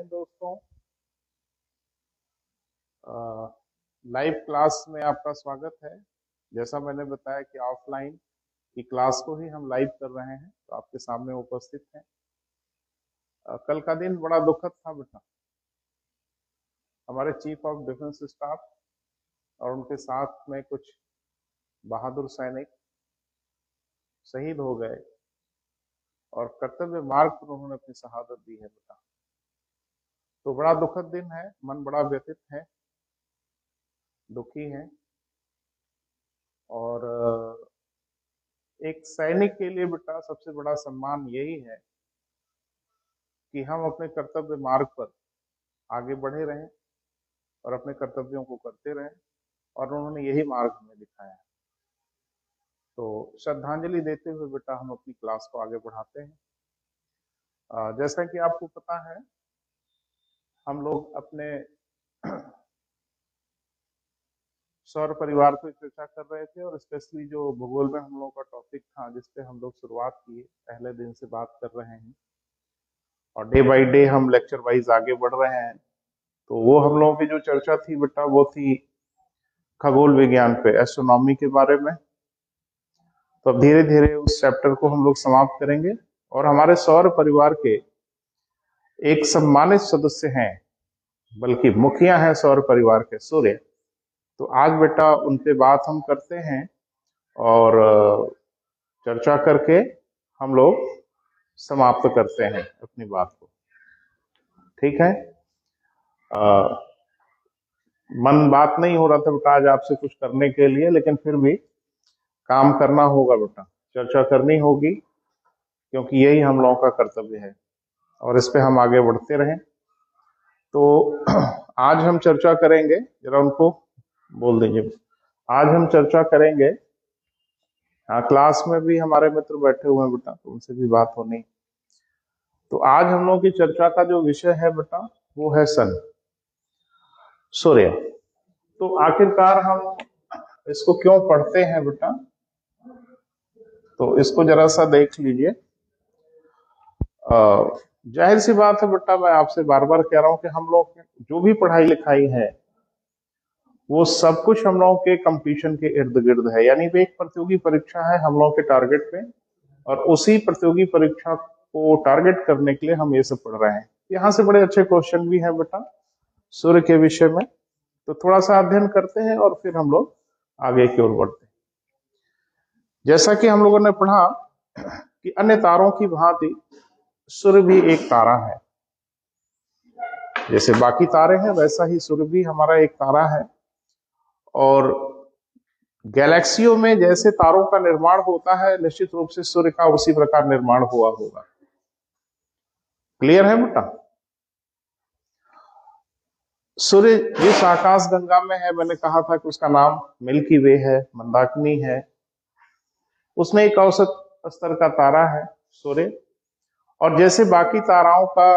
हिंद दोस्तों। Live class में आपका स्वागत है। जैसा मैंने बताया कि ऑफलाइन की क्लास को ही हम लाइव कर रहे हैं, तो आपके सामने उपस्थित हैं। कल का दिन बड़ा दुखद था बेटा। हमारे चीफ ऑफ डिफेंस स्टाफ और उनके साथ में कुछ बहादुर सैनिक शहीद हो गए और कर्तव्य मार्ग पर उन्होंने अपनी शहादत दी है बेटा। तो बड़ा दुखद दिन है, मन बड़ा व्यथित है, दुखी है। और एक सैनिक के लिए बेटा सबसे बड़ा सम्मान यही है कि हम अपने कर्तव्य मार्ग पर आगे बढ़े रहें और अपने कर्तव्यों को करते रहें, और उन्होंने यही मार्ग हमें दिखाया है। तो श्रद्धांजलि देते हुए बेटा हम अपनी क्लास को आगे बढ़ाते हैं। जैसा कि आपको पता है, हम लोग अपने सौर परिवार पर चर्चा कर रहे थे, और स्पेशली जो भूगोल में हम लोगों का टॉपिक था जिसपे हम लोग शुरुआत किए, पहले दिन से बात कर रहे हैं और डे बाय डे हम लेक्चर वाइज आगे बढ़ रहे हैं। तो वो हम लोगों की जो चर्चा थी बेटा, वो थी खगोल विज्ञान पे, एस्ट्रोनॉमी के बारे में। तो अब धीरे धीरे उस चैप्टर को हम लोग समाप्त करेंगे, और हमारे सौर परिवार के एक सम्मानित सदस्य हैं, बल्कि मुखिया हैं सौर परिवार के, सूर्य। तो आज बेटा उन पे बात हम करते हैं और चर्चा करके हम लोग समाप्त करते हैं अपनी बात को। ठीक है। मन बात नहीं हो रहा था बेटा आज आपसे कुछ करने के लिए, लेकिन फिर भी काम करना होगा बेटा, चर्चा करनी होगी, क्योंकि यही हम लोगों का कर्तव्य है और इस पे हम आगे बढ़ते रहें। तो आज हम चर्चा करेंगे, जरा उनको बोल दीजिए। आज हम चर्चा करेंगे, हाँ क्लास में भी हमारे मित्र बैठे हुए हैं बेटा, तो उनसे भी बात होनी। तो आज हम लोगों की चर्चा का जो विषय है बेटा, वो है सन, सूर्य। तो आखिरकार हम इसको क्यों पढ़ते हैं बेटा, तो इसको जरा सा देख लीजिए। जाहिर सी बात है बेटा, मैं आपसे बार बार कह रहा हूं कि हम लोग जो भी पढ़ाई लिखाई है वो सब कुछ हम लोगों के कंपटीशन के इर्द गिर्द है। यानी वे एक प्रतियोगी परीक्षा है हम लोगों के टारगेट पे, और उसी प्रतियोगी परीक्षा को टारगेट करने के लिए हम ये सब पढ़ रहे हैं। यहाँ से बड़े अच्छे क्वेश्चन भी हैं बेटा सूर्य के विषय में, तो थोड़ा सा अध्ययन करते हैं और फिर हम लोग आगे की ओर बढ़ते हैं। जैसा कि हम लोगों ने पढ़ा कि अन्य तारों की भांति सूर्य भी एक तारा है। जैसे बाकी तारे हैं वैसा ही सूर्य भी हमारा एक तारा है, और गैलेक्सियों में जैसे तारों का निर्माण होता है, निश्चित रूप से सूर्य का उसी प्रकार निर्माण हुआ होगा। क्लियर है बेटा? सूर्य जिस आकाश गंगा में है, मैंने कहा था कि उसका नाम मिल्की वे है, मंदाकिनी है, उसमें एक औसत स्तर का तारा है सूर्य। और जैसे बाकी ताराओं का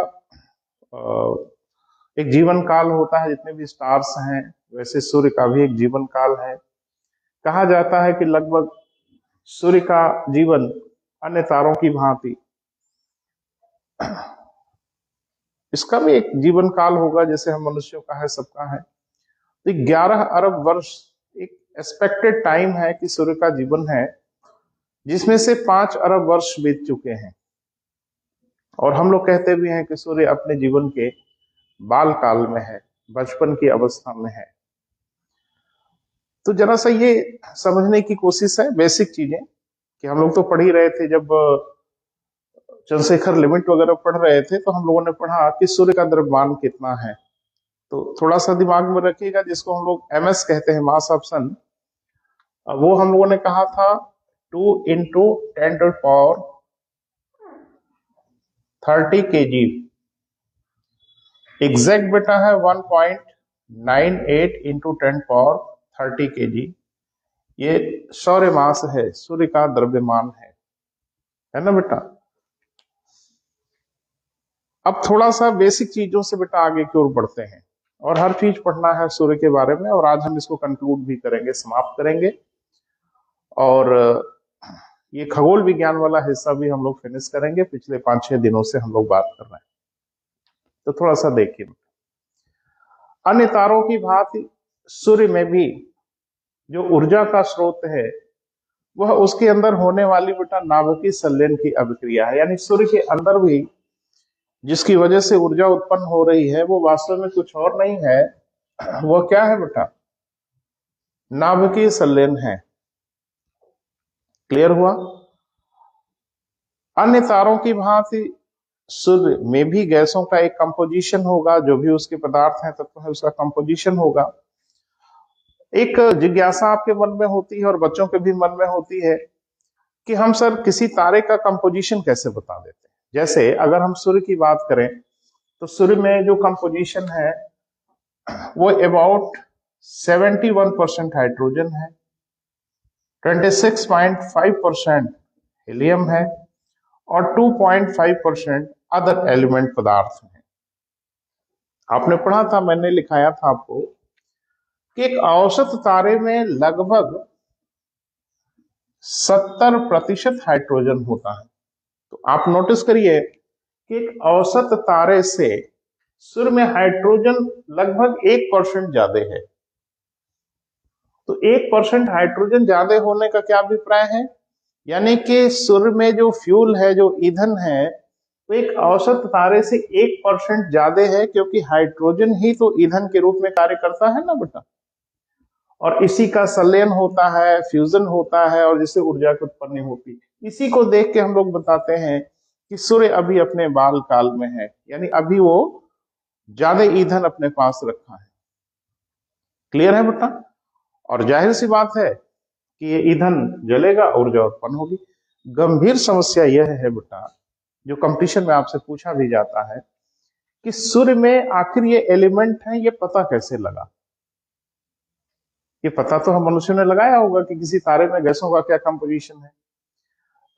एक जीवन काल होता है, जितने भी स्टार्स हैं, वैसे सूर्य का भी एक जीवन काल है। कहा जाता है कि लगभग सूर्य का जीवन अन्य तारों की भांति इसका भी एक जीवन काल होगा, जैसे हम मनुष्यों का है, सबका है। तो 11 अरब वर्ष एक एक्सपेक्टेड टाइम है कि सूर्य का जीवन है, जिसमें से 5 अरब वर्ष बीत चुके हैं। और हम लोग कहते भी हैं कि सूर्य अपने जीवन के बाल काल में है, बचपन की अवस्था में है। तो जरा सा ये समझने की कोशिश है, बेसिक चीजें, कि हम लोग तो पढ़ ही रहे थे, जब चंद्रशेखर लिमिट वगैरह पढ़ रहे थे तो हम लोगों ने पढ़ा कि सूर्य का द्रव्यमान कितना है। तो थोड़ा सा दिमाग में रखिएगा, जिसको हम लोग MS कहते हैं, मास ऑफ सन, वो हम लोगों ने कहा था 2 × 10⁻30 kg। एग्जैक्ट बेटा है 1.98 × 10⁻30 kg। ये सौर्य मास है, सूर्य का द्रव्यमान है ना बेटा। अब थोड़ा सा बेसिक चीजों से बेटा आगे की ओर बढ़ते हैं, और हर चीज पढ़ना है सूर्य के बारे में, और आज हम इसको कंक्लूड भी करेंगे, समाप्त करेंगे। और ये खगोल विज्ञान वाला हिस्सा भी हम लोग फिनिश करेंगे। पिछले 5-6 दिनों से हम लोग बात कर रहे हैं। तो थोड़ा सा देखिए, अन्य तारों की भांति सूर्य में भी जो ऊर्जा का स्रोत है वह उसके अंदर होने वाली बेटा नाभिकीय संलयन की अभिक्रिया है। यानी सूर्य के अंदर भी जिसकी वजह से ऊर्जा उत्पन्न हो रही है वो वास्तव में कुछ और नहीं है, वह क्या है बेटा? नाभिकीय संलयन है। क्लियर हुआ? अन्य तारों की भांति सूर्य में भी गैसों का एक कंपोजिशन होगा, जो भी उसके पदार्थ हैं तत्व है उसका कंपोजिशन होगा। एक जिज्ञासा आपके मन में होती है और बच्चों के भी मन में होती है कि हम सर किसी तारे का कंपोजिशन कैसे बता देते हैं। जैसे अगर हम सूर्य की बात करें तो सूर्य में जो कंपोजिशन है वो अबाउट 71% हाइड्रोजन है, 26.5% हीलियम है और 2.5% अदर एलिमेंट पदार्थ हैं। आपने पढ़ा था, मैंने लिखाया था आपको कि एक औसत तारे में लगभग 70% हाइड्रोजन होता है। तो आप नोटिस करिए कि एक औसत तारे से सूर्य में हाइड्रोजन लगभग 1% ज्यादा है। तो 1% हाइड्रोजन ज्यादा होने का क्या अभिप्राय है? यानी कि सूर्य में जो फ्यूल है, जो ईंधन है, वो एक औसत तारे से 1% ज्यादा है, क्योंकि हाइड्रोजन ही तो ईंधन के रूप में कार्य करता है ना बेटा। और इसी का संलयन होता है, फ्यूजन होता है और जिससे ऊर्जा की उत्पत्ति होती है। इसी को देख के हम लोग बताते हैं कि सूर्य अभी अपने बाल काल में है, यानी अभी वो ज्यादा ईंधन अपने पास रखा है। क्लियर है बेटा? और जाहिर सी बात है कि ये ईंधन जलेगा, ऊर्जा उत्पन्न होगी। गंभीर समस्या यह है बेटा, जो कंपटीशन में आपसे पूछा भी जाता है, कि सूर्य में आखिर ये एलिमेंट है, ये पता कैसे लगा? ये पता तो हम मनुष्य ने लगाया होगा कि किसी तारे में गैसों का क्या कंपोजिशन है।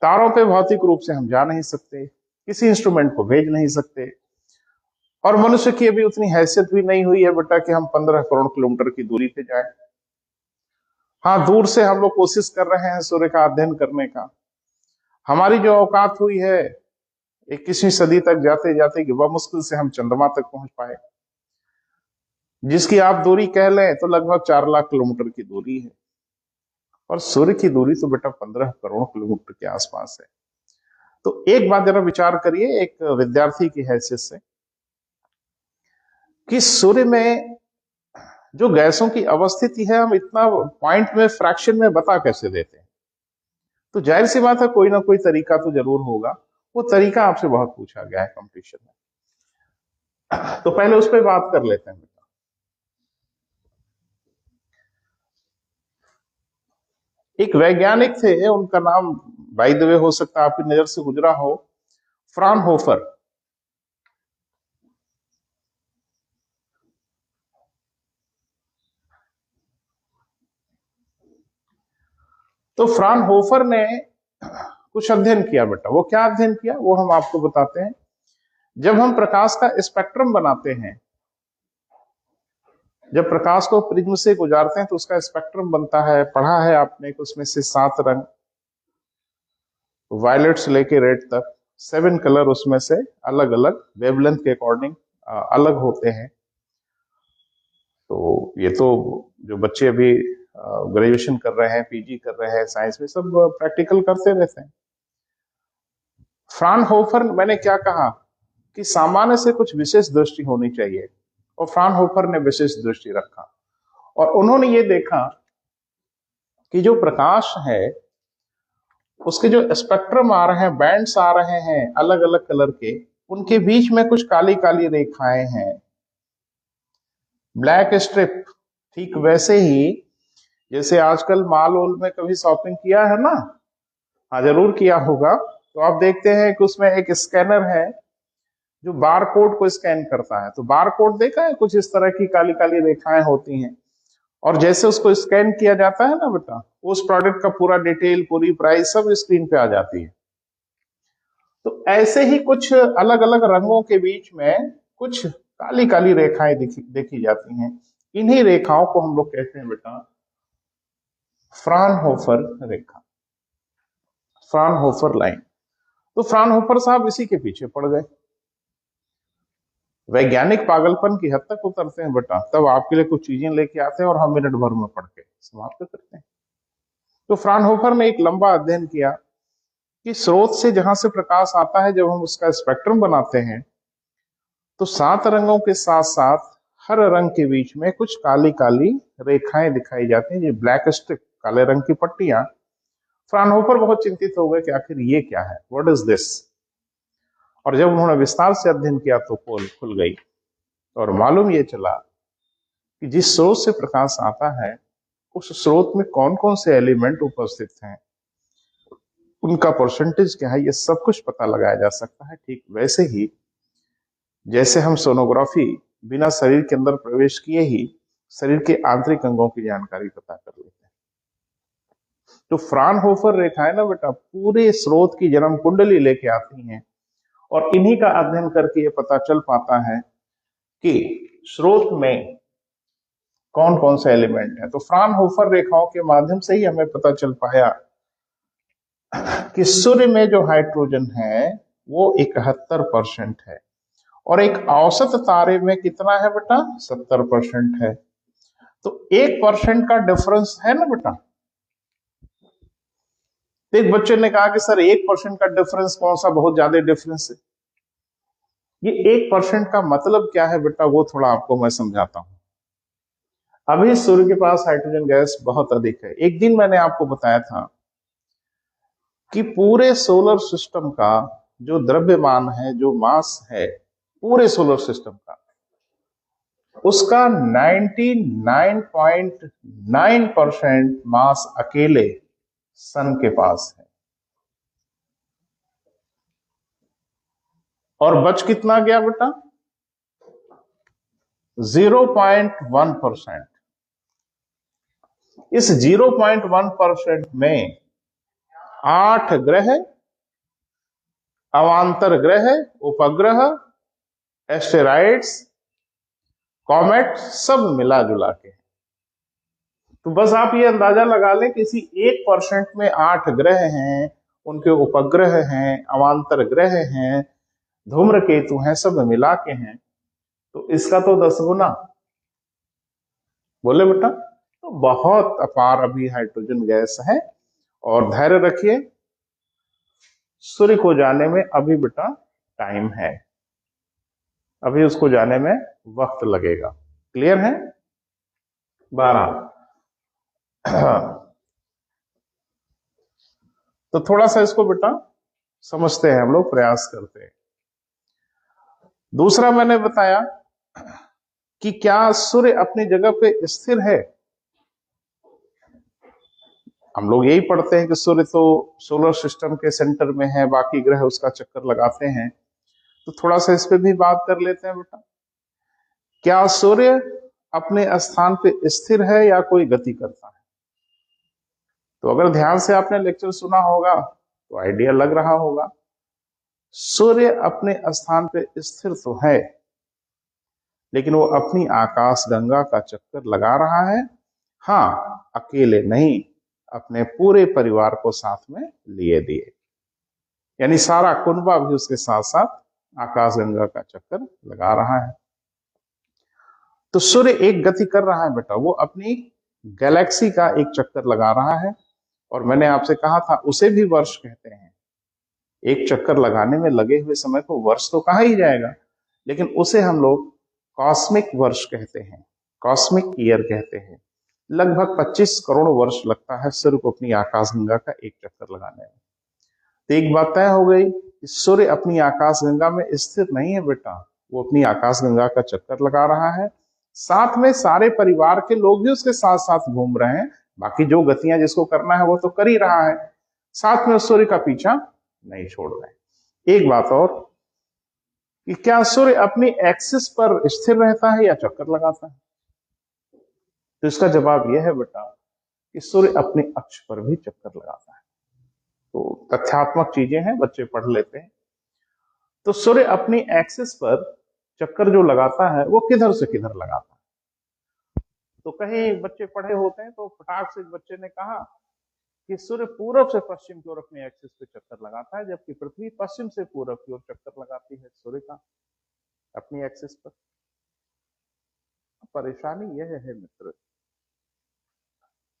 तारों पे भौतिक रूप से हम जा नहीं सकते, किसी इंस्ट्रूमेंट को भेज नहीं सकते, और मनुष्य की अभी उतनी हैसियत भी नहीं हुई है बेटा कि हम 15 करोड़ किलोमीटर की दूरी पे जाएं। हाँ, दूर से हम लोग कोशिश कर रहे हैं सूर्य का अध्ययन करने का। हमारी जो औकात हुई है 21वीं सदी तक जाते जाते कि वह मुश्किल से हम चंद्रमा तक पहुंच पाए, जिसकी आप दूरी कह लें तो लगभग 4 लाख किलोमीटर की दूरी है, और सूर्य की दूरी तो बेटा 15 करोड़ किलोमीटर के आसपास है। तो एक बात जरा विचार करिए एक विद्यार्थी की हैसियत से, कि सूर्य में जो गैसों की अवस्थिति है हम इतना पॉइंट में, फ्रैक्शन में बता कैसे देते हैं? तो जाहिर सी बात है कोई ना कोई तरीका तो जरूर होगा। वो तरीका आपसे बहुत पूछा गया है कंपटीशन में, तो पहले उस पर बात कर लेते हैं। एक वैज्ञानिक थे, उनका नाम बाय द वे हो सकता है आपकी नजर से गुजरा हो, फ्राउनहोफर। तो फ्राउनहोफर ने कुछ अध्ययन किया बेटा। वो क्या अध्ययन किया वो हम आपको बताते हैं। जब हम प्रकाश का स्पेक्ट्रम बनाते हैं, जब प्रकाश को प्रिज्म से गुजारते हैं तो उसका स्पेक्ट्रम बनता है। पढ़ा है आपने कि उसमें से 7 रंग, वायलेट से लेके रेड तक 7 कलर उसमें से अलग अलग वेवलेंथ के अकॉर्डिंग अलग होते हैं। तो ये तो जो बच्चे अभी ग्रेजुएशन कर रहे हैं, पीजी कर रहे हैं साइंस में, सब प्रैक्टिकल करते रहते हैं। फ्राउनहोफर, मैंने क्या कहा कि सामान्य से कुछ विशेष दृष्टि होनी चाहिए, और फ्राउनहोफर ने विशेष दृष्टि रखा और उन्होंने ये देखा कि जो प्रकाश है उसके जो स्पेक्ट्रम आ रहे हैं, बैंड्स आ रहे हैं अलग अलग कलर के, उनके बीच में कुछ काली काली रेखाएं हैं, ब्लैक स्ट्रिप। ठीक वैसे ही जैसे आजकल मॉल वॉल में कभी शॉपिंग किया है ना? हाँ, जरूर किया होगा। तो आप देखते हैं कि उसमें एक स्कैनर है जो बार कोड को स्कैन करता है। तो बार कोड देखा है, कुछ इस तरह की काली काली रेखाएं होती हैं, और जैसे उसको स्कैन किया जाता है ना बेटा, उस प्रोडक्ट का पूरा डिटेल, पूरी प्राइस सब स्क्रीन पे आ जाती है। तो ऐसे ही कुछ अलग अलग रंगों के बीच में कुछ काली काली रेखाएं देखी जाती हैं। इन्हीं रेखाओं को हम लोग कहते हैं बेटा फ्राउनहोफर रेखा, फ्राउनहोफर लाइन। तो फ्राउनहोफर साहब इसी के पीछे पड़ गए। वैज्ञानिक पागलपन की हद तक उतरते हैं बेटा, तब आपके लिए कुछ चीजें लेके आते हैं और हम मिनट भर में पढ़ के समाप्त करते हैं। तो फ्राउनहोफर ने एक लंबा अध्ययन किया कि स्रोत से जहां से प्रकाश आता है, जब हम उसका स्पेक्ट्रम बनाते हैं तो 7 रंगों के साथ साथ हर रंग के बीच में कुछ काली काली रेखाएं दिखाई जाती हैं, ये ब्लैक स्ट्रिप, काले रंग की पट्टियां। फ्राउनहोफर बहुत चिंतित हो गए कि आखिर ये क्या है, व्हाट इज दिस। और जब उन्होंने विस्तार से अध्ययन किया तो पोल खुल गई और मालूम ये चला कि जिस स्रोत से प्रकाश आता है उस स्रोत में कौन कौन से एलिमेंट उपस्थित हैं, उनका परसेंटेज क्या है, ये सब कुछ पता लगाया जा सकता है। ठीक वैसे ही जैसे हम सोनोग्राफी बिना शरीर के अंदर प्रवेश किए ही शरीर के आंतरिक अंगों की जानकारी पता कर लेते हैं। तो फ्राउनहोफर रेखाएं ना बेटा पूरे स्रोत की जन्म कुंडली लेके आती हैं और इन्हीं का अध्ययन करके ये पता चल पाता है कि स्रोत में कौन कौन से एलिमेंट है। तो फ्राउनहोफर रेखाओं के माध्यम से ही हमें पता चल पाया कि सूर्य में जो हाइड्रोजन है वो 71% है और एक औसत तारे में कितना है बेटा, 70% है। तो 1% का डिफरेंस है ना बेटा। तो एक बच्चे ने कहा कि सर 1% का डिफरेंस कौन सा बहुत ज्यादा डिफरेंस है। ये 1% का मतलब क्या है बेटा, वो थोड़ा आपको मैं समझाता हूं। अभी सूर्य के पास हाइड्रोजन गैस बहुत अधिक है। एक दिन मैंने आपको बताया था कि पूरे सोलर सिस्टम का जो द्रव्यमान है, जो मास है पूरे सोलर सिस्टम का, उसका 99.9% मास अकेले सन के पास है। और बच कितना गया बेटा, 0.1%। इस 0.1% में 8 ग्रह, अवांतर ग्रह, उपग्रह, एस्टेरॉइड्स, कॉमेट सब मिला जुला के। तो बस आप ये अंदाजा लगा लें कि इसी 1% में 8 ग्रह हैं, उनके उपग्रह हैं, अवांतर ग्रह हैं, धूम्रकेतु हैं, सब मिला के हैं। तो इसका तो 10 गुना। बोले बेटा, तो बहुत अपार अभी हाइड्रोजन गैस है। और धैर्य रखिए, सूर्य को जाने में अभी बेटा टाइम है, अभी उसको जाने में वक्त लगेगा। क्लियर है? 12। तो थोड़ा सा इसको बेटा समझते हैं हम लोग, प्रयास करते हैं। दूसरा मैंने बताया कि क्या सूर्य अपनी जगह पे स्थिर है। हम लोग यही पढ़ते हैं कि सूर्य तो सोलर सिस्टम के सेंटर में है, बाकी ग्रह उसका चक्कर लगाते हैं। तो थोड़ा सा इस पे भी बात कर लेते हैं बेटा। क्या सूर्य अपने स्थान पे स्थिर है या कोई गति करता है? तो अगर ध्यान से आपने लेक्चर सुना होगा तो आइडिया लग रहा होगा। सूर्य अपने स्थान पे स्थिर तो है, लेकिन वो अपनी आकाश गंगा का चक्कर लगा रहा है। हाँ, अकेले नहीं, अपने पूरे परिवार को साथ में लिए दिए, यानी सारा कुनबा भी उसके साथ साथ आकाश गंगा का चक्कर लगा रहा है। तो सूर्य एक गति कर रहा है बेटा, वो अपनी गैलेक्सी का एक चक्कर लगा रहा है। और मैंने आपसे कहा था उसे भी वर्ष कहते हैं। एक चक्कर लगाने में लगे हुए समय को वर्ष तो कहा ही जाएगा, लेकिन उसे हम लोग कॉस्मिक वर्ष कहते हैं, कॉस्मिक ईयर कहते हैं। लगभग 25 करोड़ वर्ष लगता है सूर्य को अपनी आकाशगंगा का एक चक्कर लगाने में। तो एक बात तय हो गई कि सूर्य अपनी आकाशगंगा में स्थिर नहीं है बेटा, वो अपनी आकाशगंगा का चक्कर लगा रहा है। साथ में सारे परिवार के लोग भी उसके साथ साथ घूम रहे हैं। बाकी जो गतियां जिसको करना है वो तो कर ही रहा है, साथ में सूर्य का पीछा नहीं छोड़ रहे। एक बात और कि क्या सूर्य अपनी एक्सिस पर स्थिर रहता है या चक्कर लगाता है? तो इसका जवाब यह है बेटा कि सूर्य अपने अक्ष पर भी चक्कर लगाता है। तो तथ्यात्मक चीजें हैं, बच्चे पढ़ लेते हैं। तो सूर्य अपनी एक्सिस पर चक्कर जो लगाता है वो किधर से किधर लगाता है। तो कहीं बच्चे पढ़े होते हैं तो फटाक से एक बच्चे ने कहा कि सूर्य पूरब से पश्चिम की ओर अपनी एक्सिस पे चक्कर लगाता है, जबकि पृथ्वी पश्चिम से पूरब की ओर चक्कर लगाती है सूर्य का। अपनी एक्सिस पर। परेशानी यह है मित्र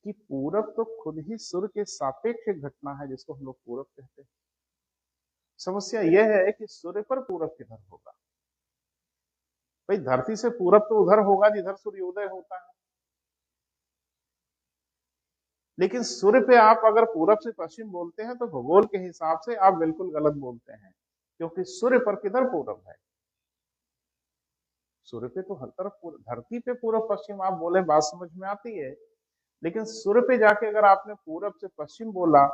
कि पूरब तो खुद ही सूर्य के सापेक्ष एक घटना है जिसको हम लोग पूरब कहते हैं। समस्या यह है कि सूर्य पर पूरब किधर होगा? भाई धरती से पूरब तो उधर होगा जिधर सूर्योदय होता है, लेकिन सूर्य पे आप अगर पूरब से पश्चिम बोलते हैं तो भूगोल के हिसाब से आप बिल्कुल गलत बोलते हैं, क्योंकि सूर्य पर किधर पूरब है? सूर्य पे तो हर तरफ धरती पे पूरब पश्चिम आप बोले बात समझ में आती है, लेकिन सूर्य पे जाके अगर आपने पूरब से पश्चिम बोला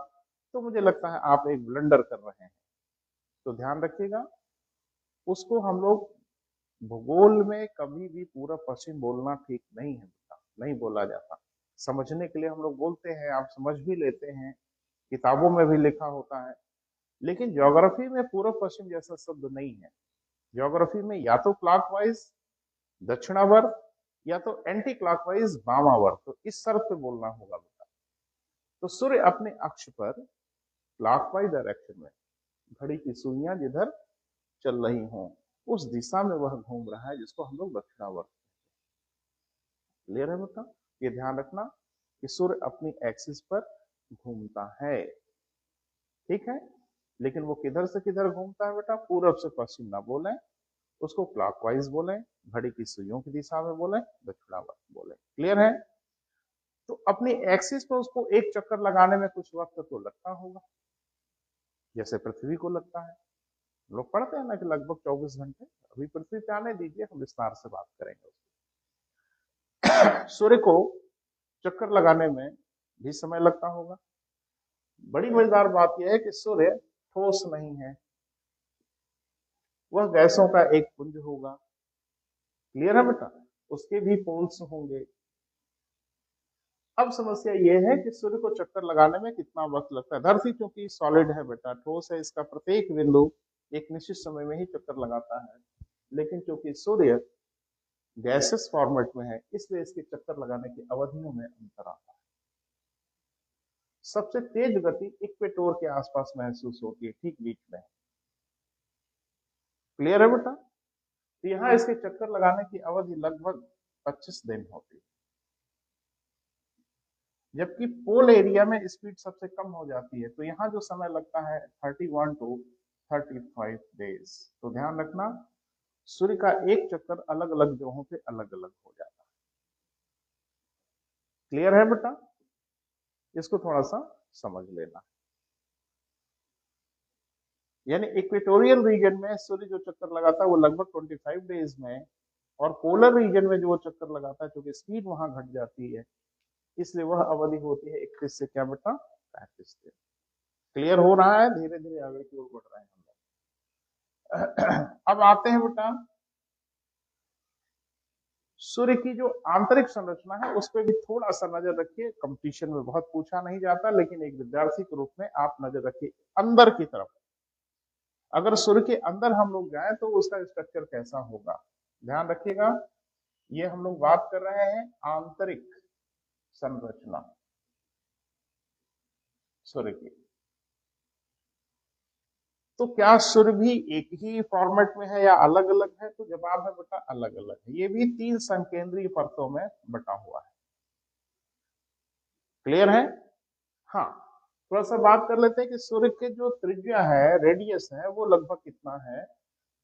तो मुझे लगता है आप एक ब्लंडर कर रहे हैं। तो ध्यान रखिएगा, उसको हम लोग भूगोल में कभी भी पूरब पश्चिम बोलना ठीक नहीं है, नहीं बोला जाता। समझने के लिए हम लोग बोलते हैं, आप समझ भी लेते हैं, किताबों में भी लिखा होता है, लेकिन ज्योग्राफी में पूर्व पश्चिम जैसा शब्द नहीं है। ज्योग्राफी में या तो क्लॉकवाइज दक्षिणावर्त या तो एंटी क्लॉकवाइज वामावर्त, तो इस शर्त पे बोलना होगा बेटा। तो सूर्य अपने अक्ष पर क्लॉकवाइज डायरेक्शन में घड़ी की सुइयां जिधर चल रही हों उस दिशा में वह घूम रहा है, जिसको हम लोग दक्षिणावर्त। क्लियर है बेटा? ये ध्यान रखना कि सूर्य अपनी एक्सिस पर घूमता है, ठीक है। लेकिन वो किधर से किधर घूमता है बेटा? पूरब से पश्चिम ना बोले, उसको क्लॉकवाइज बोले, घड़ी की सुइयों की दिशा में बोले, दक्षिणावर्त बोले। क्लियर है? तो अपनी एक्सिस पर उसको एक चक्कर लगाने में कुछ वक्त तो लगता होगा, जैसे पृथ्वी को लगता है। लोग पढ़ते हैं ना कि लगभग 24 घंटे। अभी पृथ्वी पे आने दीजिए, हम विस्तार से बात करेंगे। सूर्य को चक्कर लगाने में भी समय लगता होगा। बड़ी मजेदार बात यह है कि सूर्य ठोस नहीं है, वह गैसों का एक पुंज होगा। क्लियर है बेटा? उसके भी पोल्स होंगे। अब समस्या यह है कि सूर्य को चक्कर लगाने में कितना वक्त लगता है। धरती क्योंकि सॉलिड है बेटा, ठोस है, इसका प्रत्येक बिंदु एक निश्चित समय में ही चक्कर लगाता है। लेकिन क्योंकि सूर्य गैसेस फॉर्मेट में है, इसलिए इसके चक्कर लगाने की अवधियों में अंतर आता है। सबसे तेज गति इक्वेटोर के आसपास महसूस होती है, ठीक बीच में। क्लियर है बेटा? तो यहाँ इसके चक्कर लगाने की अवधि लगभग 25 दिन होती है, जबकि पोल एरिया में स्पीड सबसे कम हो जाती है। तो यहाँ जो समय लगता है 31 टू 35 डेज। तो ध्यान रखना, सूर्य का एक चक्कर अलग अलग ग्रहों पे अलग अलग हो जाता है। क्लियर है बेटा? इसको थोड़ा सा समझ लेना। यानी इक्वेटोरियल रीजन में सूर्य जो चक्कर लगाता है वो लगभग 25 डेज में, और पोलर रीजन में जो वो चक्कर लगाता है, क्योंकि स्पीड वहां घट जाती है, इसलिए वह अवधि होती है 31 से क्या बेटा? 35 दिन। क्लियर हो रहा है? धीरे धीरे आगे की ओर बढ़ रहे हैं हम लोग। अब आते हैं बेटा सूर्य की जो आंतरिक संरचना है उस पर भी थोड़ा सा नजर रखिए। कंपटीशन में बहुत पूछा नहीं जाता, लेकिन एक विद्यार्थी के रूप में आप नजर रखिए अंदर की तरफ। अगर सूर्य के अंदर हम लोग जाएं तो उसका स्ट्रक्चर कैसा होगा? ध्यान रखिएगा, ये हम लोग बात कर रहे हैं आंतरिक संरचना सूर्य की। तो क्या सूर्य भी एक ही फॉर्मेट में है या अलग अलग है? तो जवाब है बेटा अलग अलग है। ये भी 3 संकेंद्रीय परतों में बटा हुआ है। क्लियर है? हाँ, थोड़ा सा बात कर लेते हैं कि सूर्य के जो त्रिज्या है, रेडियस है, वो लगभग कितना है?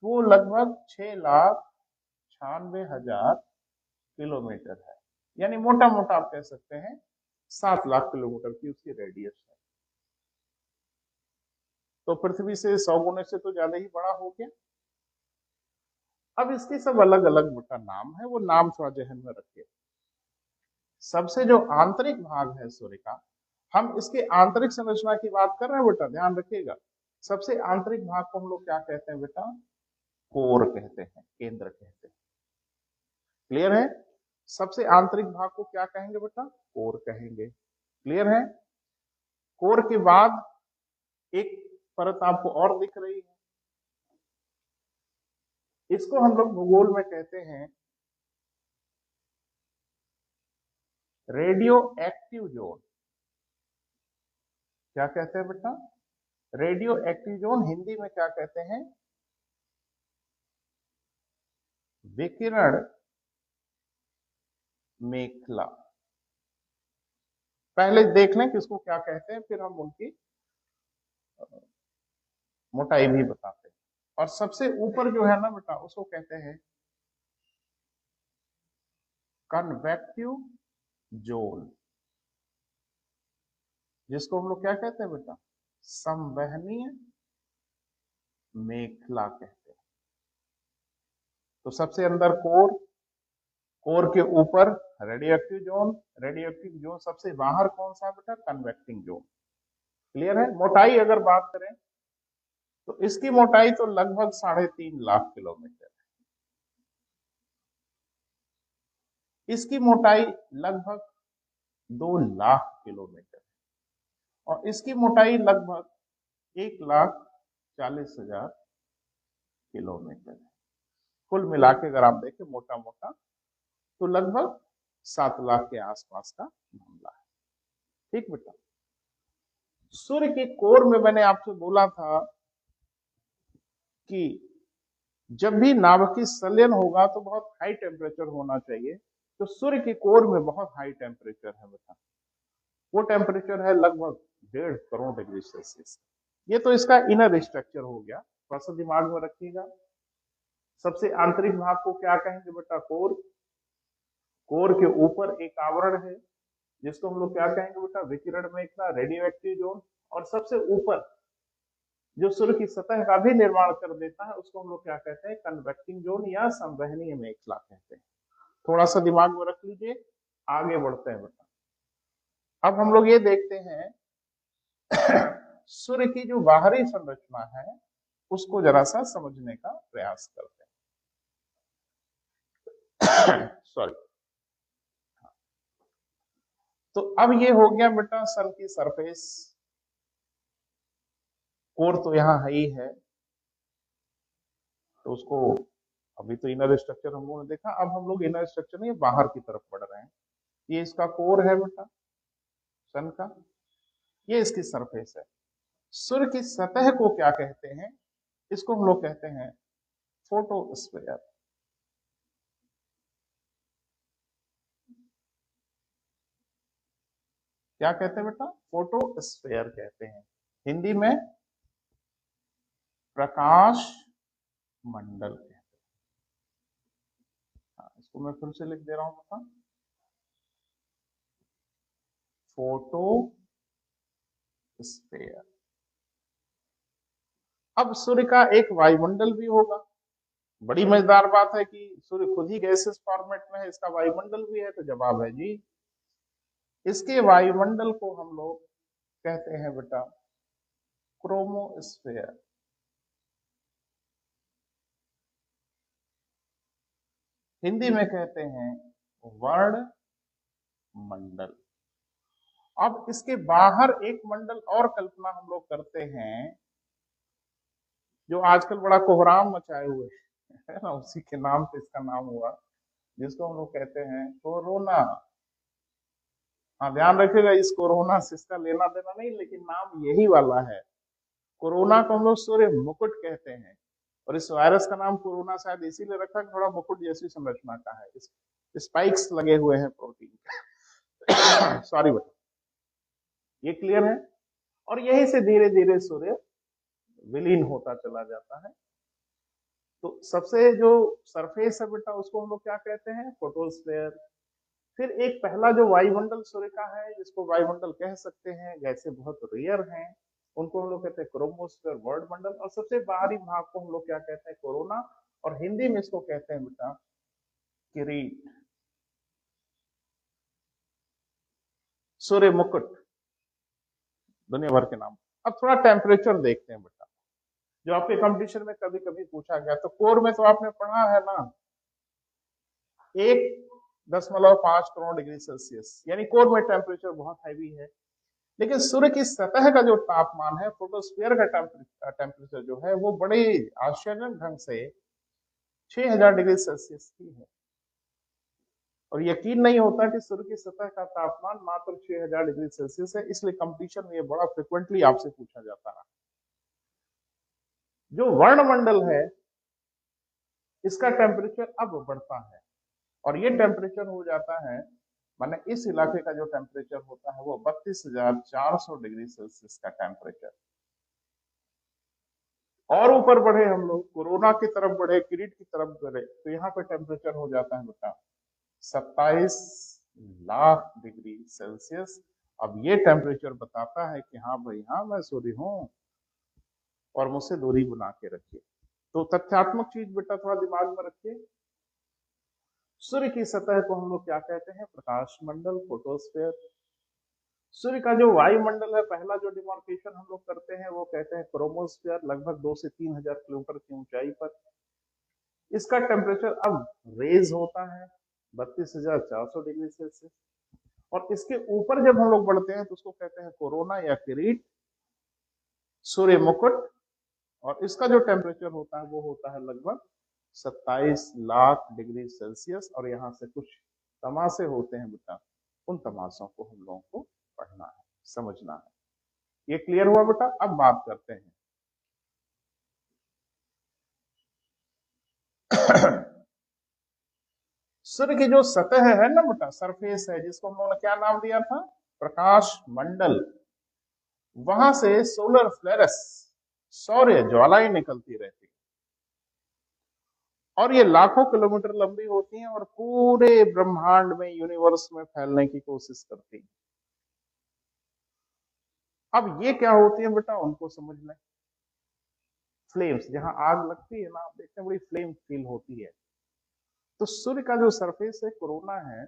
वो लगभग 6,96,000 किलोमीटर है। यानी मोटा मोटा आप कह सकते हैं 7 लाख किलोमीटर की उसकी रेडियस है। तो पृथ्वी से 100 गुने से तो ज्यादा ही बड़ा हो गया। अब इसके सब अलग अलग बेटा नाम है, वो नाम थोड़ा जहन में रखिए। सबसे जो आंतरिक भाग है सूर्य का, हम इसके आंतरिक संरचना की बात कर रहे हैं बेटा, ध्यान रखिएगा। सबसे आंतरिक भाग को हम लोग क्या कहते हैं बेटा? कोर कहते हैं, केंद्र कहते हैं। क्लियर है? सबसे आंतरिक भाग को क्या कहेंगे बेटा? कोर कहेंगे। क्लियर है? कोर के बाद एक परत आपको और दिख रही है, इसको हम लोग भूगोल में कहते हैं रेडियो एक्टिव जोन। क्या कहते हैं बेटा? Radio active zone. हिंदी में क्या कहते हैं? विकिरण मेखला। पहले देख लें किसको क्या कहते हैं, फिर हम उनकी मोटाई भी बताते हैं। और सबसे ऊपर जो है ना बेटा, उसको कहते हैं कन्वेक्टिव जोन, जिसको हम लोग क्या कहते हैं बेटा, संवहनीय मेखला कहते हैं। तो सबसे अंदर कोर, कोर के ऊपर रेडियोएक्टिव जोन, रेडियोएक्टिव जोन सबसे बाहर कौन सा है बेटा, कन्वेक्टिंग जोन। क्लियर है। मोटाई अगर बात करें तो इसकी मोटाई तो लगभग 3.5 लाख किलोमीटर, इसकी मोटाई लगभग 2 लाख किलोमीटर, और इसकी मोटाई लगभग 1,40,000 किलोमीटर है। कुल मिला के अगर आप देखें मोटा मोटा तो लगभग 7 लाख के आसपास का मामला है। ठीक बेटा। सूर्य के कोर में मैंने आपसे बोला था कि जब भी नाभिकीय संलयन होगा तो बहुत हाई टेम्परेचर होना चाहिए। तो सूर्य के कोर में बहुत हाई टेम्परेचर है बेटा, वो टेम्परेचर है लगभग 1.5 करोड़ डिग्री सेल्सियस। ये तो इसका इनर स्ट्रक्चर हो गया, थोड़ा सा दिमाग में रखिएगा। सबसे आंतरिक भाग को क्या कहेंगे बेटा, कोर। कोर के ऊपर एक आवरण है जिसको हम लोग क्या कहेंगे बेटा, विकिरण मेखला, रेडियो एक्टिव जोन। और सबसे ऊपर जो सूर्य की सतह का भी निर्माण कर देता है उसको हम लोग क्या कहते हैं, कन्वेक्टिंग जोन या संवहनीय मेखला कहते हैं। थोड़ा सा दिमाग में रख लीजिए, आगे बढ़ते हैं बेटा। अब हम लोग ये देखते हैं सूर्य की जो बाहरी संरचना है उसको जरा सा समझने का प्रयास करते हैं। सॉरी। तो अब ये हो गया बेटा सन की सरफेस। कोर तो यहाँ है ही है, तो उसको अभी तो इनर स्ट्रक्चर हम लोगों ने देखा। अब हम लोग इनर स्ट्रक्चर नहीं, बाहर की तरफ बढ़ रहे हैं। ये इसका कोर है बेटा सन का, ये इसकी सरफेस है। सूर्य की सतह को क्या कहते हैं, इसको हम लोग कहते हैं फोटोस्फीयर। क्या कहते हैं बेटा, फोटोस्फीयर कहते हैं। हिंदी में प्रकाश मंडल कहते हैं। इसको मैं फिर से लिख दे रहा हूं बेटा, फोटोस्फीयर। अब सूर्य का एक वायुमंडल भी होगा। बड़ी मजेदार बात है कि सूर्य खुद ही गैसेस फॉर्मेट में है, इसका वायुमंडल भी है। तो जवाब है जी, इसके वायुमंडल को हम लोग कहते हैं बेटा क्रोमोस्फीयर। हिंदी में कहते हैं वर्ण मंडल। अब इसके बाहर एक मंडल और कल्पना हम लोग करते हैं जो आजकल बड़ा कोहराम मचाए हुए है ना, उसी के नाम से इसका नाम हुआ, जिसको हम लोग कहते हैं कोरोना। हाँ ध्यान रखिएगा, इस कोरोना से इसका लेना देना नहीं, लेकिन नाम यही वाला है। कोरोना को हम लोग सूर्य मुकुट कहते हैं, और इस वायरस का नाम कोरोना शायद इसीलिए रखा, थोड़ा मुकुट जैसी संरचना का है, स्पाइक्स लगे हुए हैं प्रोटीन। सॉरी बेटा, ये क्लियर है। और यही से धीरे धीरे सूर्य विलीन होता चला जाता है। तो सबसे जो सरफेस है बेटा उसको हम लोग क्या कहते हैं, फोटोस्फीयर। फिर एक पहला जो वायुमंडल सूर्य का है, जिसको वायुमंडल कह सकते हैं, जैसे बहुत रेयर हैं, उनको हम लोग कहते हैं क्रोमोस्फीयर, वर्ल्ड मंडल। और सबसे बाहरी भाग को हम लोग क्या कहते हैं, कोरोना। और हिंदी में इसको कहते हैं बेटा किरीट, सूर्य मुकुट, दुनिया भर के नाम। अब थोड़ा टेम्परेचर देखते हैं बेटा, जो आपके कंपटीशन में कभी कभी पूछा गया। तो कोर में तो आपने पढ़ा है ना, 1.5 करोड़ डिग्री सेल्सियस, यानी कोर में टेम्परेचर बहुत हैवी है। लेकिन सूर्य की सतह का जो तापमान है, फोटोस्फीयर का टेम्परेचर जो है, वो बड़े आश्चर्यजनक ढंग से 6000 डिग्री सेल्सियस की है। और यकीन नहीं होता कि सूर्य की सतह का तापमान मात्र 6000 डिग्री सेल्सियस है, इसलिए कंपटीशन में ये बड़ा फ्रिक्वेंटली आपसे पूछा जाता है। जो वर्णमंडल है इसका टेम्परेचर अब बढ़ता है और ये टेम्परेचर हो जाता है, माने इस इलाके का जो टेम्परेचर होता है वो 32,400 डिग्री सेल्सियस का टेम्परेचर। और ऊपर बढ़े हम लोग, कोरोना की तरफ बढ़े, किरीट की तरफ बढ़े, तो यहाँ पे टेम्परेचर हो जाता है बेटा 27 लाख डिग्री सेल्सियस। अब ये टेम्परेचर बताता है कि हाँ भाई हाँ मैं सूर्य हूं और मुझसे दूरी बना के रखिए। तो तथ्यात्मक चीज बेटा थोड़ा दिमाग में रखिए। सूर्य की सतह को हम लोग क्या कहते हैं? प्रकाश मंडल, फोटोस्फेयर। सूर्य का जो वायुमंडल है, पहला जो डिमार्केशन हम लोग करते हैं वो कहते हैं क्रोमोस्फेयर, लगभग 2 से 3,000 किलोमीटर की ऊंचाई पर। इसका टेम्परेचर अब रेज होता है 32,400 डिग्री सेल्सियस। और इसके ऊपर जब हम लोग बढ़ते हैं तो उसको कहते हैं कोरोना या किरीट, सूर्य मुकुट। और इसका जो टेम्परेचर होता है वो होता है लगभग 27 लाख डिग्री सेल्सियस। और यहाँ से कुछ तमाशे होते हैं बेटा, उन तमाशों को हम लोगों को पढ़ना है, समझना है। ये क्लियर हुआ बेटा? अब बात करते हैं सूर्य की जो सतह है ना बेटा, सरफेस है, जिसको हम लोगों ने क्या नाम दिया था? प्रकाश मंडल। वहां से सोलर फ्लेरस, सौर्य ज्वालाएं निकलती रहती है और ये लाखों किलोमीटर लंबी होती हैं और पूरे ब्रह्मांड में, यूनिवर्स में फैलने की कोशिश करती हैं। अब ये क्या होती है बेटा, उनको समझ लें। फ्लेम्स, जहां आग लगती है ना, आप देखते हैं बड़ी फ्लेम फील होती है। तो सूर्य का जो सरफेस है, कोरोना है,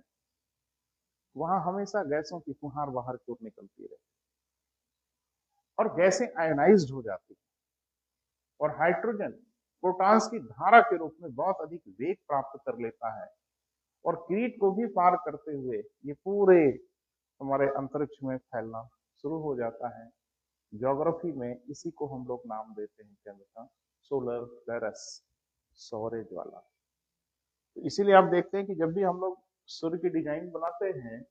वहां हमेशा गैसों की फुहार बाहर की ओर निकलती रहती है और गैसें आयोनाइज्ड हो जाती है और हाइड्रोजन प्रोटॉन्स की धारा के रूप में बहुत अधिक वेग प्राप्त कर लेता है और किरीट को भी पार करते हुए ये पूरे हमारे अंतरिक्ष में फैलना शुरू हो जाता है। ज्योग्राफी में इसी को हम लोग नाम देते हैं क्या बेटा? सोलर फ्लेरस, सौर्य ज्वाला। तो इसीलिए आप देखते हैं कि जब भी हम लोग सूर्य की डिजाइन बनाते हैं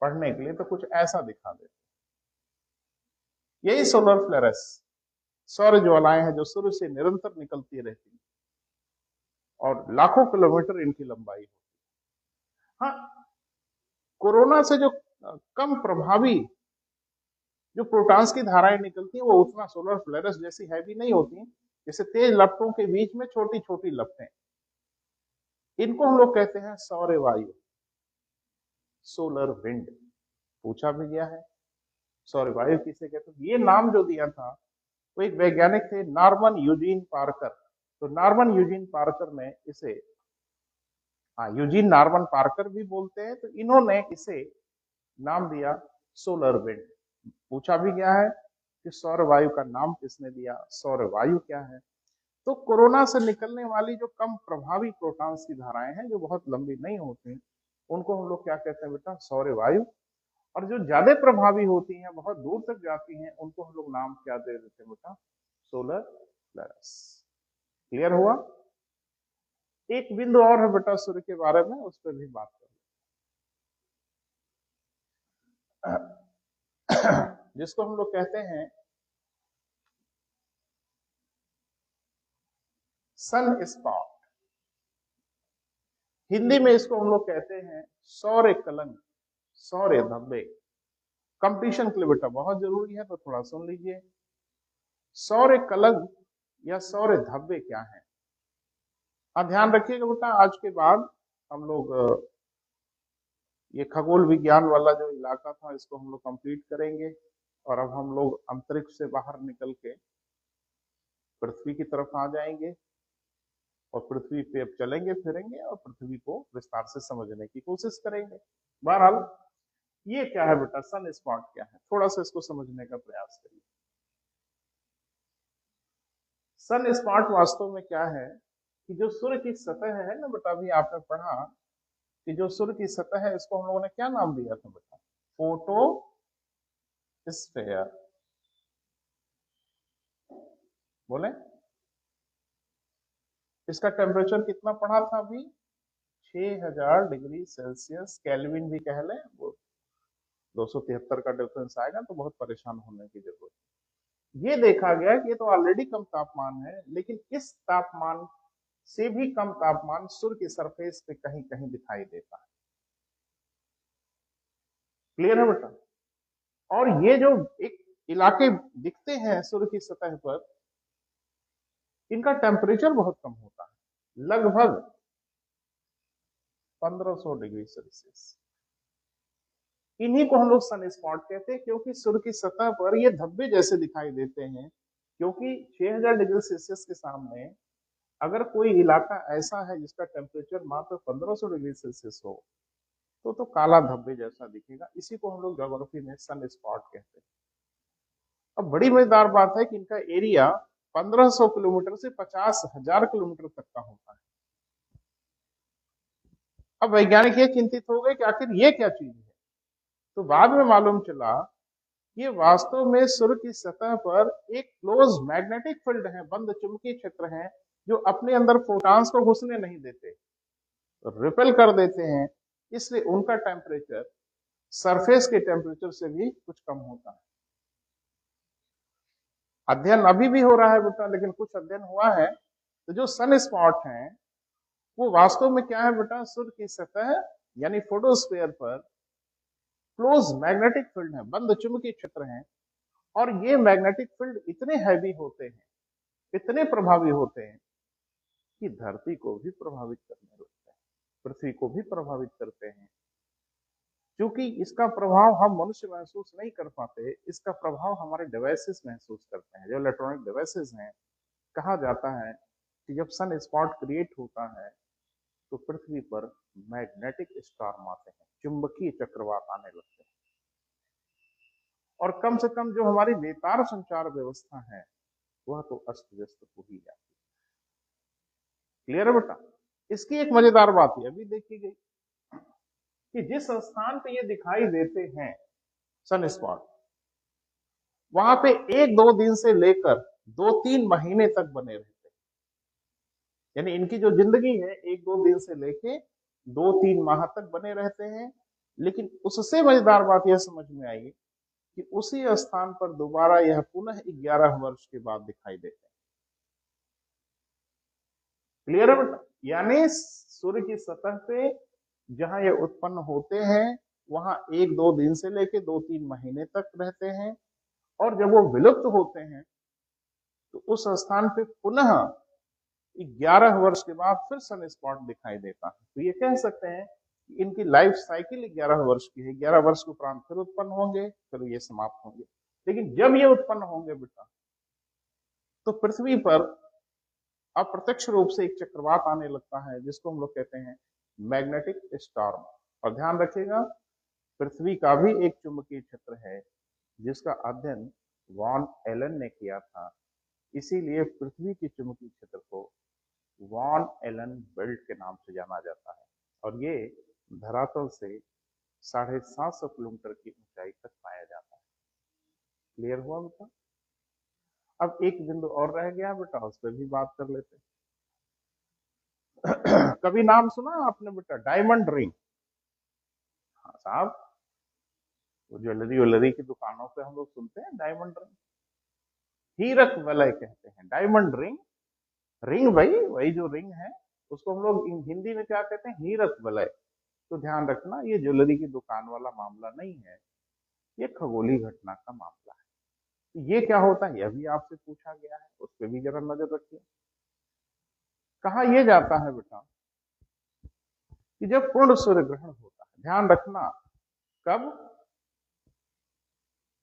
पढ़ने के लिए तो कुछ ऐसा दिखा देते हैं। यही सोलर फ्लेरस, सौर्य ज्वालाएं हैं जो सूर्य से निरंतर निकलती रहती हैं और लाखों किलोमीटर इनकी लंबाई होती है। हाँ, कोरोना से जो कम प्रभावी जो प्रोटॉन्स की धाराएं निकलती हैं वो उतना सोलर फ्लेरस जैसी हैवी नहीं होती। जैसे तेज लपटों के बीच में छोटी छोटी लपटें, इनको हम लोग कहते हैं सौर्य वायु, सोलर विंड। पूछा भी गया है सौर्य वायु किसे कहते हैं। ये नाम जो दिया था वो एक वैज्ञानिक थे, नॉर्मन यूजीन पार्कर। तो नॉर्मन यूजीन पार्कर ने इसे, हाँ, यूजीन नॉर्मन पार्कर भी बोलते हैं, तो इन्होंने इसे नाम दिया सोलर विंड। पूछा भी गया है कि सौर वायु का नाम किसने दिया, सौर वायु क्या है? तो कोरोना से निकलने वाली जो कम प्रभावी प्रोटॉन्स की धाराएं हैं जो बहुत लंबी नहीं होती, उनको हम लोग क्या कहते हैं बेटा? सौर वायु। और जो ज्यादा प्रभावी होती हैं, बहुत दूर तक जाती हैं, उनको हम लोग नाम क्या दे देते हैं बेटा? सोलर फ्लेरस। क्लियर हुआ? एक बिंदु और है बेटा सूर्य के बारे में, उस पर भी बात करें, जिसको हम लोग कहते हैं सन स्पॉट। हिंदी में इसको हम लोग कहते हैं सौर्य कलंक, सौर्य धब्बे। कंपटीशन के लिए बेटा बहुत जरूरी है, तो थोड़ा सुन लीजिए। सौर्य कलंक या सौर्य धब्बे क्या है? ध्यान रखिएगा बेटा, आज के बाद हम लोग ये खगोल विज्ञान वाला जो इलाका था इसको हम लोग कंप्लीट करेंगे और अब हम लोग अंतरिक्ष से बाहर निकल के पृथ्वी की तरफ आ जाएंगे और पृथ्वी पे अब चलेंगे फिरेंगे और पृथ्वी को विस्तार से समझने की कोशिश करेंगे। बहरहाल ये क्या है बेटा, सन स्पॉट क्या है, थोड़ा सा इसको समझने का प्रयास करिए। सन स्पॉट वास्तव में क्या है कि जो सूर्य की सतह है ना बेटा, अभी आपने पढ़ा कि जो सूर्य की सतह है इसको हम लोगों ने क्या नाम दिया था बेटा? Photo sphere. बोले इसका टेम्परेचर कितना पढ़ा था अभी? 6000 डिग्री सेल्सियस, केल्विन भी कह लें, वो 273 का डिफरेंस आएगा तो बहुत परेशान होने की जरूरत। ये देखा गया कि ये तो ऑलरेडी कम तापमान है, लेकिन इस तापमान से भी कम तापमान सूर्य की सरफेस पे कहीं कहीं दिखाई देता है। क्लियर है बेटा? और ये जो एक इलाके दिखते हैं सूर्य की सतह पर, इनका टेम्परेचर बहुत कम होता है, लगभग 1500 डिग्री सेल्सियस। इन्हीं को हम लोग सन स्पॉट कहते हैं, क्योंकि सूर्य की सतह पर ये धब्बे जैसे दिखाई देते हैं। क्योंकि 6000 डिग्री सेल्सियस के सामने अगर कोई इलाका ऐसा है जिसका टेम्परेचर मात्र 1500 डिग्री सेल्सियस हो, तो काला धब्बे जैसा दिखेगा। इसी को हम लोग ज्योग्राफी में सन स्पॉट कहते हैं। अब बड़ी मजेदार बात है कि इनका एरिया 1500 किलोमीटर से 50,000 किलोमीटर तक का होता है। अब वैज्ञानिक ये चिंतित हो गए कि आखिर ये क्या चीज है। तो बाद में मालूम चला ये वास्तव में सूर्य की सतह पर एक क्लोज मैग्नेटिक फील्ड है, बंद चुंबकीय क्षेत्र है, जो अपने अंदर फोटॉन्स को घुसने नहीं देते, रिपेल कर देते हैं। इसलिए उनका टेम्परेचर सरफेस के टेम्परेचर से भी कुछ कम होता है। अध्ययन अभी भी हो रहा है बेटा, लेकिन कुछ अध्ययन हुआ है। तो जो सन स्पॉट हैं वो वास्तव में क्या है बेटा, सूर्य की सतह यानी फोटोस्फीयर पर क्लोज मैग्नेटिक फील्ड है, बंद चुंबकीय क्षेत्र है। और ये मैग्नेटिक फील्ड इतने हैवी होते हैं, इतने प्रभावी होते हैं कि धरती को भी प्रभावित करने लगते हैं, पृथ्वी को भी प्रभावित करते हैं। क्योंकि इसका प्रभाव हम मनुष्य महसूस नहीं कर पाते, इसका प्रभाव हमारे डिवाइसेस महसूस करते हैं, जो इलेक्ट्रॉनिक डिवाइसेस हैं। कहा जाता है कि जब सन स्पॉट क्रिएट होता है तो पृथ्वी पर मैग्नेटिक स्टॉर्म आते हैं, चुंबकीय चक्रवात आने लगते हैं। और कम से कम जो हमारी बेतार संचार व्यवस्था है वह तो अस्त व्यस्त हो ही जाती है। क्लियर है बेटा? इसकी एक मजेदार बात यह भी देखी गई कि जिस स्थान पे ये दिखाई देते हैं सन स्पॉट, वहां पे 1-2 दिन से लेकर 2-3 महीने तक बने रहते हैं। यानी इनकी जो जिंदगी है 1-2 दिन से लेके 2-3 माह तक बने रहते हैं। लेकिन उससे मजेदार बात यह समझ में आई कि उसी स्थान पर दोबारा यह पुनः 11 वर्ष के बाद दिखाई देते हैं। क्लियर है बेटा? यानी सूर्य की सतह पे जहां ये उत्पन्न होते हैं वहां 1-2 दिन से लेके 2-3 महीने तक रहते हैं। और जब वो विलुप्त होते हैं तो उस स्थान पे पुनः 11 वर्ष के बाद फिर सन स्पॉट दिखाई देता है। तो ये कह सकते हैं कि इनकी लाइफ साइकिल 11 वर्ष की है। 11 वर्ष के उपरांत फिर उत्पन्न होंगे, फिर ये समाप्त होंगे। लेकिन जब ये उत्पन्न होंगे बेटा, तो पृथ्वी पर अप्रत्यक्ष रूप से एक चक्रवात आने लगता है, जिसको हम लोग कहते हैं मैग्नेटिक स्टॉर्म। और ध्यान रखिएगा, पृथ्वी का भी एक चुंबकीय क्षेत्र है जिसका अध्ययन वॉन एलन ने किया था। इसीलिए पृथ्वी के चुंबकीय क्षेत्र को वॉन एलन बेल्ट के नाम से जाना जाता है। और ये धरातल से 750 किलोमीटर की ऊंचाई तक पाया जाता है। क्लियर हुआ बेटा? अब एक बिंदु और रह गया बेटा, उस पर भी बात कर लेते हैं। कभी नाम सुना आपने बेटा डायमंड रिंग? हाँ साहब, वो ज्वेलरी की दुकानों पे हम लोग सुनते हैं डायमंड रिंग, हीरक वलय कहते हैं डायमंड रिंग। रिंग भाई वही जो रिंग है, उसको हम लोग हिंदी में क्या कहते हैं, हीरक वलय। तो ध्यान रखना, ये ज्वेलरी की दुकान वाला मामला नहीं है, ये खगोलीय घटना का मामला है। तो ये क्या होता है यह भी आपसे पूछा गया है, उस पर भी जरा नजर रखिए। कहा यह जाता है बेटा कि जब पूर्ण सूर्य ग्रहण होता है, ध्यान रखना कब,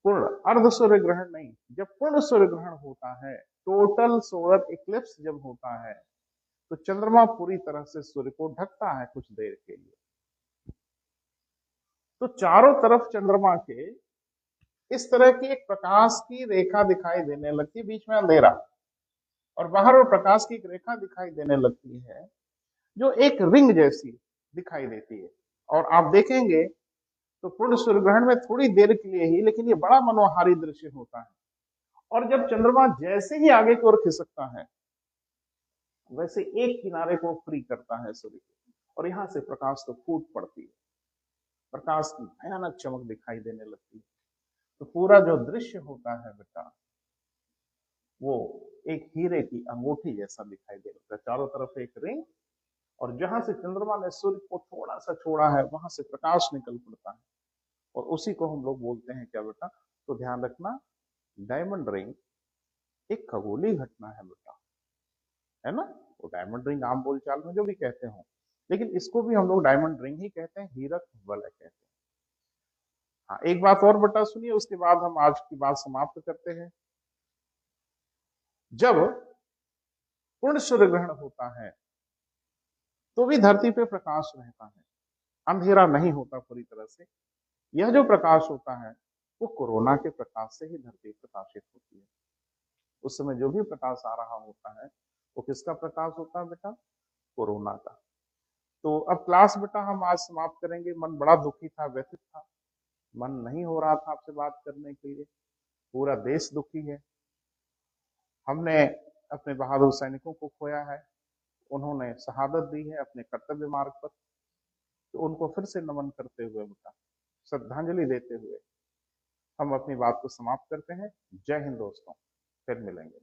पूर्ण, अर्ध सूर्य ग्रहण नहीं, जब पूर्ण सूर्य ग्रहण होता है, टोटल सोलर इक्लिप्स जब होता है, तो चंद्रमा पूरी तरह से सूर्य को ढकता है कुछ देर के लिए। तो चारों तरफ चंद्रमा के इस तरह की एक प्रकाश की रेखा दिखाई देने लगती है, बीच में अंधेरा, और बाहर वो प्रकाश की एक रेखा दिखाई देने लगती है जो एक रिंग जैसी दिखाई देती है। और आप देखेंगे तो पूर्ण सूर्य ग्रहण में थोड़ी देर के लिए ही, लेकिन ये बड़ा मनोहारी दृश्य होता है। और जब चंद्रमा जैसे ही आगे की ओर खिसकता है, वैसे एक किनारे को फ्री करता है सूर्य के, और यहां से प्रकाश तो फूट पड़ती है, प्रकाश की भयानक चमक दिखाई देने लगती है। तो पूरा जो दृश्य होता है बेटा, वो एक हीरे की अंगूठी जैसा दिखाई दे रहा है, चारों तरफ एक रिंग, और जहां से चंद्रमा ने सूर्य को थोड़ा सा छोड़ा है वहां से प्रकाश निकल पड़ता है, और उसी को हम लोग बोलते हैं क्या बेटा, तो ध्यान रखना, डायमंड रिंग एक खगोलीय घटना है बेटा, है ना। वो डायमंड रिंग आम बोलचाल में जो भी कहते हो, लेकिन इसको भी हम लोग डायमंड रिंग ही कहते हैं, हीरक वलय कहते हैं। हाँ, एक बात और बेटा सुनिए, उसके बाद हम आज की बात समाप्त करते हैं। जब पूर्ण सूर्य ग्रहण होता है तो भी धरती पे प्रकाश रहता है, अंधेरा नहीं होता पूरी तरह से। यह जो प्रकाश होता है वो कोरोना के प्रकाश से ही धरती प्रकाशित होती है। उस समय जो भी प्रकाश आ रहा होता है वो किसका प्रकाश होता है बेटा, कोरोना का। तो अब क्लास बेटा हम आज समाप्त करेंगे। मन बड़ा दुखी था, व्यथित था, मन नहीं हो रहा था आपसे बात करने के लिए, पूरा देश दुखी है। हमने अपने बहादुर सैनिकों को खोया है, उन्होंने शहादत दी है अपने कर्तव्य मार्ग पर। तो उनको फिर से नमन करते हुए बेटा, श्रद्धांजलि देते हुए हम अपनी बात को समाप्त करते हैं। जय हिंद दोस्तों, फिर मिलेंगे।